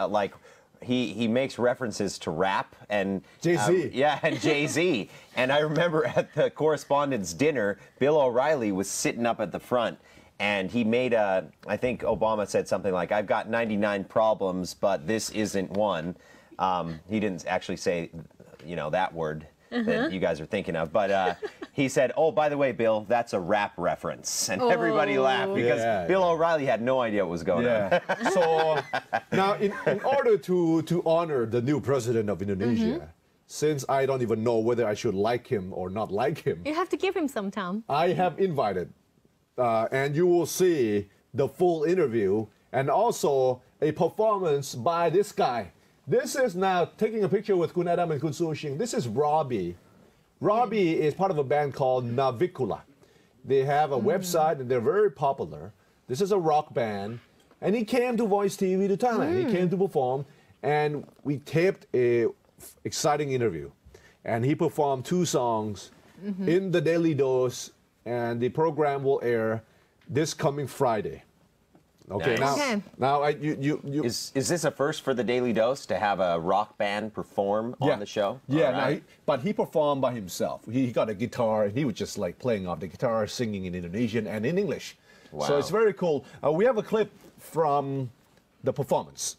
he makes references to rap and Jay-Z. and Jay-Z. And I remember at the correspondence dinner, Bill O'Reilly was sitting up at the front, and he made I think Obama said something like, "I've got 99 problems, but this isn't one." He didn't actually say, that word that you guys are thinking of, but he said, "Oh, by the way, Bill, that's a rap reference," and everybody laughed because Bill O'Reilly had no idea what was going on. So now, in order to honor the new president of Indonesia, since I don't even know whether I should like him or not like him, You have to give him some time. I have invited, and you will see the full interview and also a performance by this guy. This is now taking a picture with Kun Adam and Kun Sushing. This is Robbie. Robbie is part of a band called Navikula. They have a website and they're very popular. This is a rock band. And he came to Voice TV to Thailand. He came to perform and we taped a exciting interview. And he performed 2 songs in the Daily Dose, and the program will air this coming Friday. Okay, Nice. now Is this a first for the Daily Dose to have a rock band perform on the show? Yeah, All right. but he performed by himself. He got a guitar and he was just like playing off the guitar, singing in Indonesian and in English. Wow. So it's very cool. We have a clip from the performance.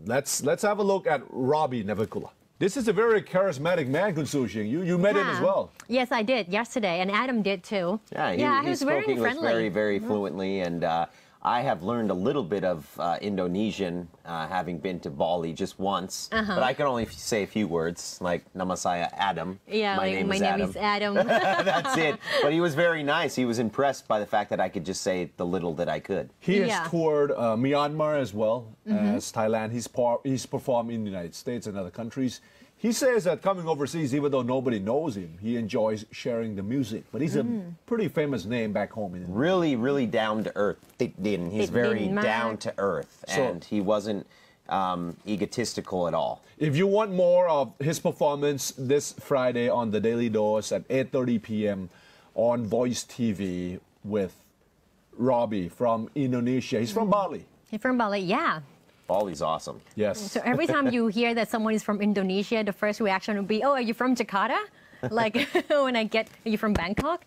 Let's have a look at Robbie Navikula. This is a very charismatic man, Kun Sushing. You met him as well. Yes, I did yesterday, and Adam did too. Yeah, he he was spoke very English friendly. very fluently, and I have learned a little bit of Indonesian, having been to Bali just once, but I can only say a few words, like Nama saya Adam. Yeah, my like, name my is name Adam. is Adam. That's it. But he was very nice. He was impressed by the fact that I could just say the little that I could. He has Yeah. toured Myanmar as well as Thailand. He's performed in the United States and other countries. He says that coming overseas, even though nobody knows him, he enjoys sharing the music. But he's a pretty famous name back home. Really down to earth. He's Tik very Din mak. down to earth, and he wasn't egotistical at all. If you want more of his performance this Friday on the Daily Dose at 8:30 p.m. on Voice TV with Robbie from Indonesia. He's from Bali. He's from Bali, yeah. Bali's awesome. Yes. So every time you hear that someone is from Indonesia, the first reaction would be, "Oh, are you from Jakarta?" Like when I get, "Are you from Bangkok?"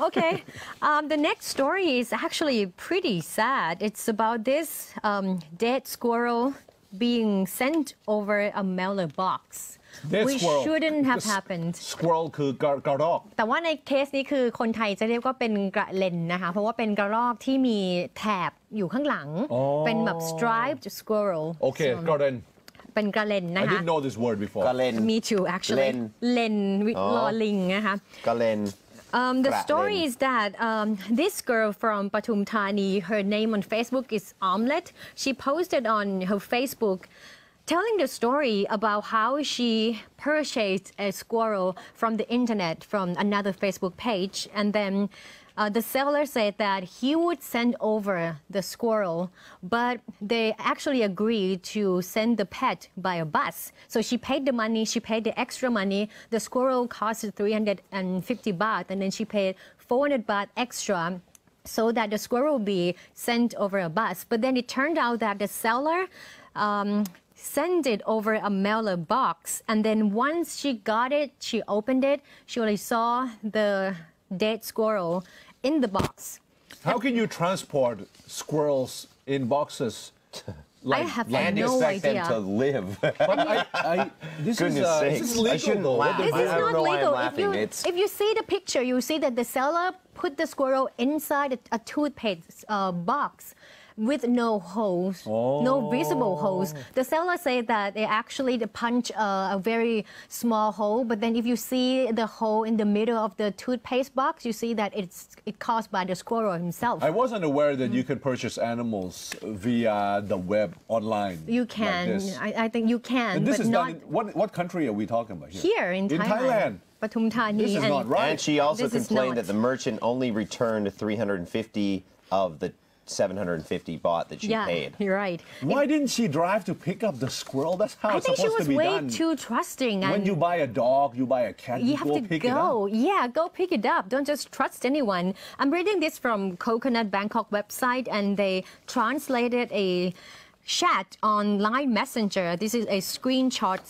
Okay. The next story is actually pretty sad. It's about this dead squirrel being sent over a mailer box, Dead which squirrel. shouldn't have The happened. Squirrel คือกระรอก แต่ว่าในเคสนี้คือคนไทยจะเรียกว่าเป็นกระเลนนะคะ เพราะว่าเป็นกระรอกที่มีแถบอยู่ข้างหลัง เป็นแบบ striped squirrel Okay, So, Gordon. เป็นกระเลนนะ I คะ didn't know this word before. Galen. Me too actually เลนลอลิงนะคะ Galen. The Galen. story is that this girl from Pathum Thani, her name on Facebook is Omelette. She posted on her Facebook telling the story about how she purchased a squirrel from the internet from another Facebook page, and then the seller said that he would send over the squirrel, but they actually agreed to send the pet by a bus. So she paid the money, she paid the extra money. The squirrel cost 350 baht, and then she paid 400 baht extra so that the squirrel will be sent over a bus. But then it turned out that the seller sent it over a mailer box, and then once she got it, she opened it, she only saw the dead squirrel in the box. How can you transport squirrels in boxes? I have And no expect idea. them to live. But this Goodness is sakes. this is I legal shouldn't though. laugh. This I is don't not know why I'm legal. laughing. It's- If you see the picture, you see that the seller put the squirrel inside a toothpaste box with no holes, no visible holes. The seller said that they actually punch a very small hole, but then if you see the hole in the middle of the toothpaste box, you see that it's caused by the squirrel himself. I wasn't aware that you could purchase animals via the web online. You like can. this. I think you can, And this but is not done in, what country are we talking about here? here in Thailand. Pathum Thani. This is and not right. And she also This is complained not. that the merchant only returned 350 of the 750 baht that she Yeah, paid. you're right. Why didn't she drive to pick up the squirrel? That's how I it's think she supposed was to be way done. too trusting. When and you buy a dog, you buy a cat, you you have go to pick it up. go. Yeah, go pick it up. Don't just trust anyone. I'm reading this from Coconut Bangkok website, and they translated a chat on Line Messenger. This is a screenshot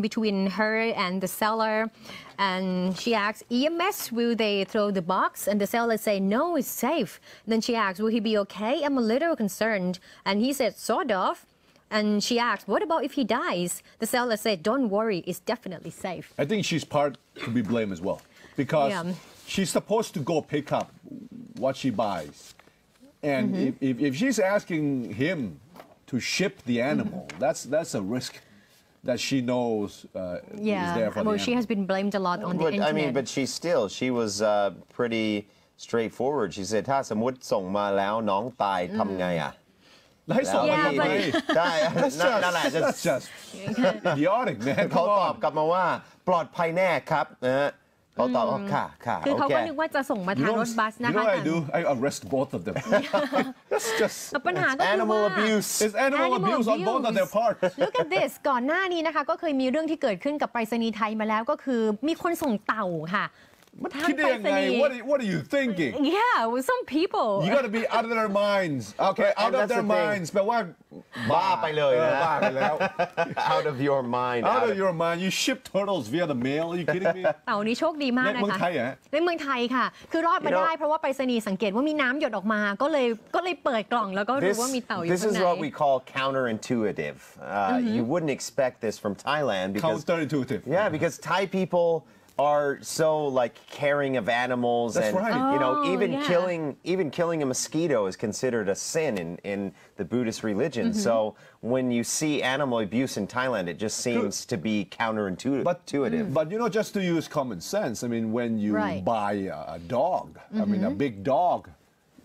between her and the seller. And she asks, EMS, will they throw the box? And the seller say, no, it's safe. Then she asks, will he be okay? I'm a little concerned. And he said, sort of. And she asked, what about if he dies? The seller said, don't worry, it's definitely safe. I think she's part to be blamed as well. because Yeah. she's supposed to go pick up what she buys. And if she's asking him to ship the animal, that's a risk that she knows is there for the well, she animal. has been blamed a lot on the But internet. I mean, but she was pretty straightforward. She said ถ้าสมมติส่งมาแล้วน้องตายทำไงอ่ะ ให้ส่งมา Yeah, ทำไม ได้ นั่นแหละ That's just idiotic, man. เขา Come ตอบ on. กลับมาว่าปลอดภัยแน่ครับนะฮะเขาตอบว่าค่ะ คือ โอ เขา เค ก็นึกว่าจะส่งมาทางรถบัส You นะ know คะ what I do? I arrest both of them. That's just แต่ปัญหาก็คือ animal ว่า abuse it's animal abuse on both of their parts. Look at this ก่อนหน้านี้นะคะก็เคยมีเรื่องที่เกิดขึ้นกับไปรษณีย์ไทยมาแล้วก็คือมีคนส่งเต่าค่ะทาง คิดได้ ไปร ยัง ษ ไง ณีย์ What are you thinking? Yeah with some people You gotta be out of their minds. Okay, out of that's their the thing. minds แปลว่า บ้าไปเลยนะ บ้าไปแล้ว out of your mind Out of your mind. You ship turtles via the mail. Are you kidding me? เต่านี้โชคดีมาก ใน นะคะ เมืองไทยเหรอ ในเมืองไทยค่ะ คือรอดมาได้เพราะว่าไปรษณีย์สังเกตว่ามีน้ำหยดออกมาก็เลยเปิดกล่องแล้วก็รู้ว่ามีเต่าอยู่ This ข้าง is ใน what we call counterintuitive. You wouldn't expect this from Thailand because Counterintuitive. because Thai people are so like caring of animals That's and right. you know Oh, even killing a mosquito is considered a sin in the Buddhist religion. So when you see animal abuse in Thailand, it just seems to be counterintuitive. But you know, just to use common sense, I mean, when you Right. buy a dog, I mean, a big dog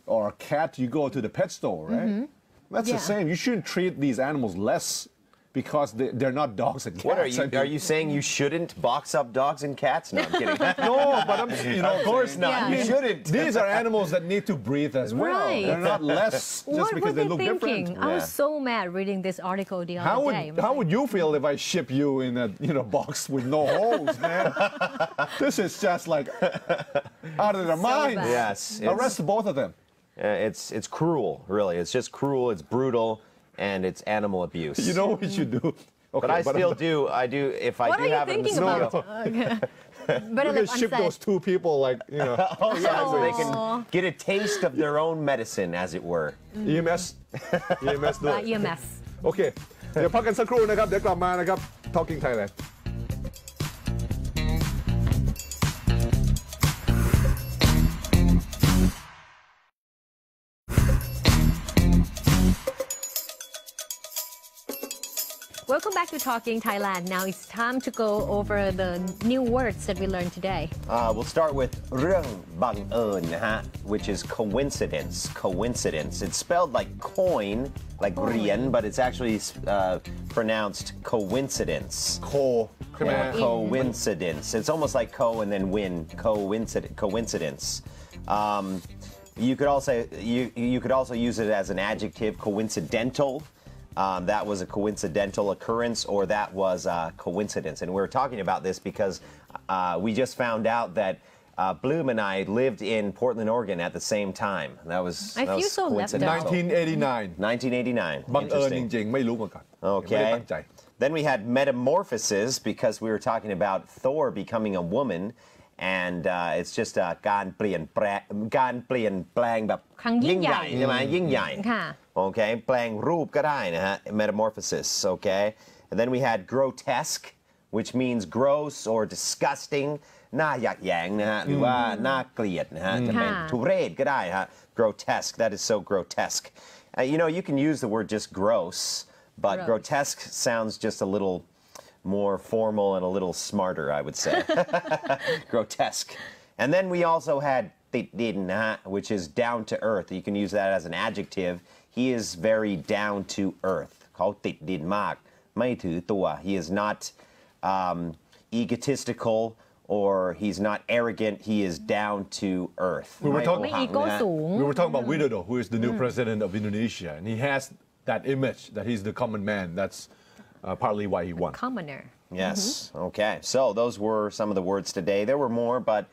or a cat, you go to the pet store, right? That's the Yeah. same. You shouldn't treat these animals less because they're not dogs and cats. What are I mean- you? Are you saying you shouldn't box up dogs and cats? No, I'm kidding. No, but I'm, you know, Of course not. Yeah. You shouldn't. These are animals that need to breathe as well. Right. They're not less just What because were they they look thinking? different. I was Yeah. so mad reading this article the other day. How would you feel if I ship you in a box with no holes, man? This is just like out of their mind. bad. Yes, it's- Arrest both of them. It's cruel, really. It's just cruel. It's brutal, and it's animal abuse. You know what you should do? Okay, but I still do. I do. If I What do are you have a thinking mosquito. about? Better You live can ship unsaid. those two people like, Oh yeah, so they can get a taste of their own medicine, as it were. EMS ด้วย EMS โอเค เดี๋ยวพักกันสักครู่นะครับ เดี๋ยวกลับมานะครับ Talking Thailand Welcome back to Talking Thailand. Now it's time to go over the new words that we learned today. We'll start with เรื่องบังเอิญนะฮะ which is coincidence. Coincidence. It's spelled like coin, like เหรียญ but it's actually pronounced coincidence. โคใช่ไหม Yeah, coincidence. It's almost like co and then win. Coincidence. You could also use it as an adjective, coincidental. That was a coincidental occurrence, or that was a coincidence. And we're talking about this because we just found out that Bloom and I lived in Portland, Oregon at the same time. That was I feel so left out. 1989 1989. บังเอิญจ Interesting. ริงๆ ไม่รู้มาก่อนไม่ได้ Okay. ตั้งใจ Then we had metamorphosis because we were talking about Thor becoming a woman, and it's just การเปลี่ยนแปลงแบบ ครั้งยิ่งใหญ่ ใช่ไหมยิ่งใหญ่ ค่ะ Okay, แปลงรูปก็ได้นะฮะ metamorphosis. Okay, and then we had grotesque, which means gross or disgusting. น่าหยักแยงนะฮะหรือว่าน่าเกลียดนะฮะจะเป็น ค่ะ ทุเรศก็ได้ฮะ grotesque. That is so grotesque. You know, you can use the word just gross, but Gross. grotesque sounds just a little more formal and a little smarter, I would say. Grotesque. And then we also had ติดดินนะฮะ which is down to earth. You can use that as an adjective. He is very down to earth. เขาติดดินมากไม่ถือตัว He is not egotistical or he's not arrogant. He is down to earth. We were talking- ไม่อีโก้สูง We were talking about Widodo, who is the new president of Indonesia, and he has that image that he's the common man. That's partly why he won. commoner Yes. Okay. So those were some of the words today. There were more, but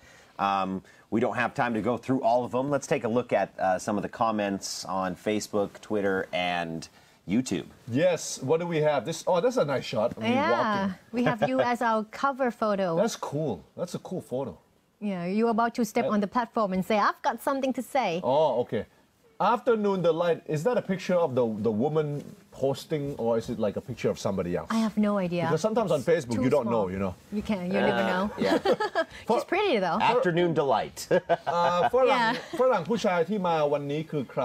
we don't have time to go through all of them. Let's take a look at some of the comments on Facebook, Twitter, and YouTube. Yes. What do we have? That's a nice shot of me walking. Yeah we have you as our cover photo That's cool. That's a cool photo. yeah you're about to step on the platform and say I've got something to say Oh, okay. Afternoon Delight, is that a picture of the woman posting or is it like a picture of somebody else? I have no idea. Because sometimes on Facebook Too you don't know, small. you know. You never know. Yeah. She's pretty though. Afternoon delight. ฝรั่งผู้ชายที่มาวันนี้คือใคร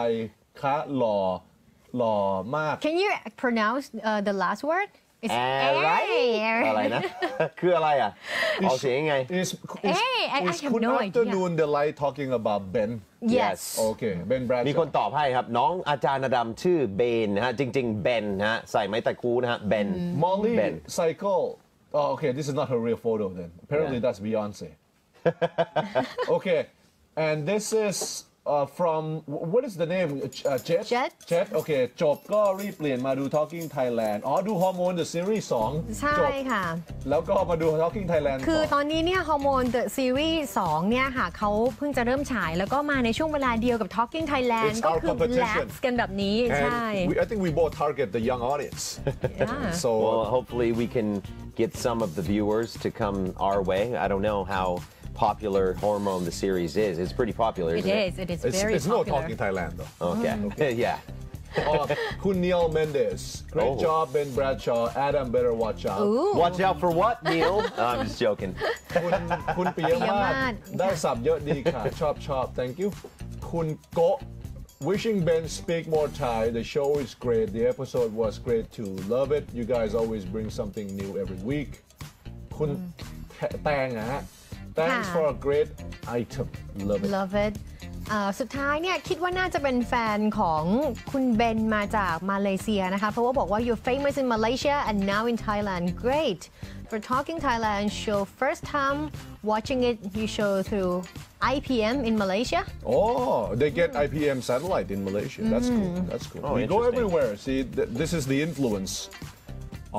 คะหล่อมาก Can you pronounce the last word? It's อะไรนะ คืออะไรอ่ะออกเสียงยังไง Is I have คุณ no idea. Afternoon Delight talking about Ben? Yes. Okay, Ben Bradshaw. มีคนตอบให้ครับน้องอาจารย์อดัมชื่อเบนนะฮะจริงๆเบนนะฮะใส่ไม้ตะคูนะฮะเบน Molly Ben. Cycle. Oh, okay, this is not her real photo then. Apparently Yeah. that's Beyonce. Okay, and this is from what is the name? Jet. Jet. Okay, จบก็รีบเปลี่ยนมาดู Talking Thailand อ๋อดู Hormone the Series 2 ใช่ จบ ค่ะ แล้วก็มาดู Talking Thailand คือ ต่อ ตอนนี้เนี่ยฮอร์โมน The Series 2 เนี่ยค่ะเขาเพิ่งจะเริ่มฉายแล้วก็มาในช่วงเวลาเดียวกับ Talking Thailand It's ก็ our คือ competition. relax กันแบบนี้ ใช่ And I think we both target the young audience. Yeah. So Well, hopefully we can get some of the viewers to come our way. I don't know how popular Hormone the series is. It's pretty popular, It isn't it? is it's, very it's no popular Talking Thailand though. Okay. Yeah. Kun Neil Mendes. Great Oh. job, Ben Bradshaw. Adam better watch out. Watch out for what, Neil? I'm just joking. คุณปิยมาศได้สับเยอะดีค่ะ ชอบ thank you คุณโกะ wishing Ben speak more Thai the show is great the episode was great too love it you guys always bring something new every week คุณแตงนะฮะ thanks for a great item love it Love it สุดท้ายเนี่ยคิดว่าน่าจะเป็นแฟนของคุณเบนมาจากมาเลเซียนะคะเพราะว่าบอกว่า you're famous in Malaysia and now in Thailand great for Talking Thailand show first time watching it you show through IPM in Malaysia oh they get IPM satellite in Malaysia that's cool Oh, we go interesting. everywhere see this is the influence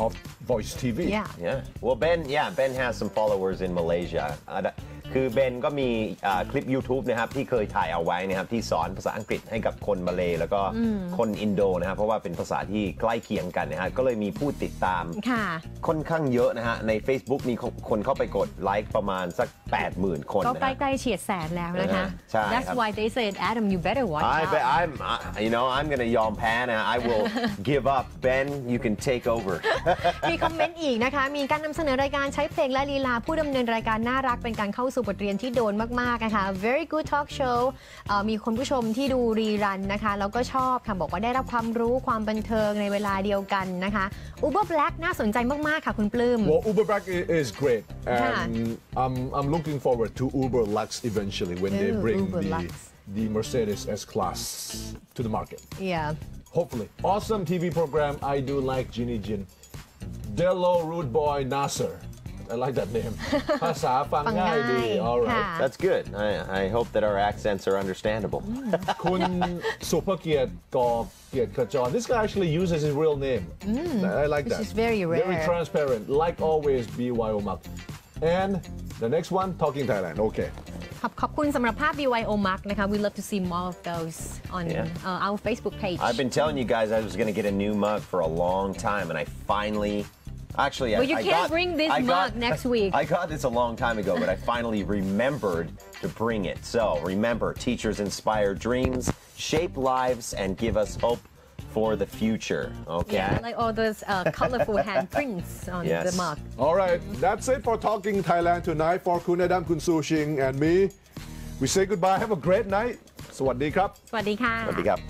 of Voice TV yeah Well, Ben has some followers in Malaysia. คือเบนก็มีคลิป YouTube นะครับที่เคยถ่ายเอาไว้นะครับที่สอนภาษาอังกฤษให้กับคนมาเลย์แล้วก็คนอินโดนะครับเพราะว่าเป็นภาษาที่ใกล้เคียงกันนะฮะก็เลยมีผู้ติดตาม ค่ะ ค่อนข้างเยอะนะฮะใน Facebook มีคนเข้าไปกดไลค์ประมาณสัก 80,000 คน ก็ นะ ใก ฮะ ล้ๆเฉียดแสนแล้วนะคะ ใช่ครับ That's why they said Adam you better watch out I'm gonna ยอมแพ้นะ I will give up Ben you can take over มีคอมเมนต์อีกนะคะ มีการนำเสนอรายการใช้เพลงและลีลาผู้ดำเนินรายการน่ารักเป็นการเข้าสู่บทเรียนที่โดนมากๆนะคะ very good talk show มีคุณผู้ชมที่ดูรีรันนะคะแล้วก็ชอบค่ะบอกว่าได้รับความรู้ความบันเทิงในเวลาเดียวกันนะคะ Uber Black น่าสนใจมากๆค่ะคุณปลื้ม Well, Uber Black is great, and I'm looking forward to Uber Lux eventually when they bring Uber Lux. the Mercedes S-Class to the market. yeah Hopefully, awesome TV program. I do like Ginny Jin, Dello Rude Boy Nasser. I like that name. ภาษาฟังง่ายดี all right. ค่ะ That's good I hope that our accents are understandable คุณสุภเกียรติกอเกียรติขจร This guy actually uses his real name. I like that. is very rare. Very transparent. Like always, BYO Mak. And the next one, Talking Thailand. Okay. ขอบคุณสำหรับภาพ BYO Mark นะคะ we love to see more of those on our Facebook page I've been telling you guys I was gonna get a new mug for a long time and I finally Actually, Well, you I can't got, bring this I got, mug next week. I got this a long time ago, but I finally remembered to bring it. So remember, teachers inspire dreams, shape lives, and give us hope for the future. Okay. yeah like all those colorful handprints on Yes. the mug All right. That's it for Talking Thailand tonight. For Kun Adam, Kun Sushing, and me, we say goodbye. Have a great night. สวัสดีครับ สวัสดีค่ะ Pick up.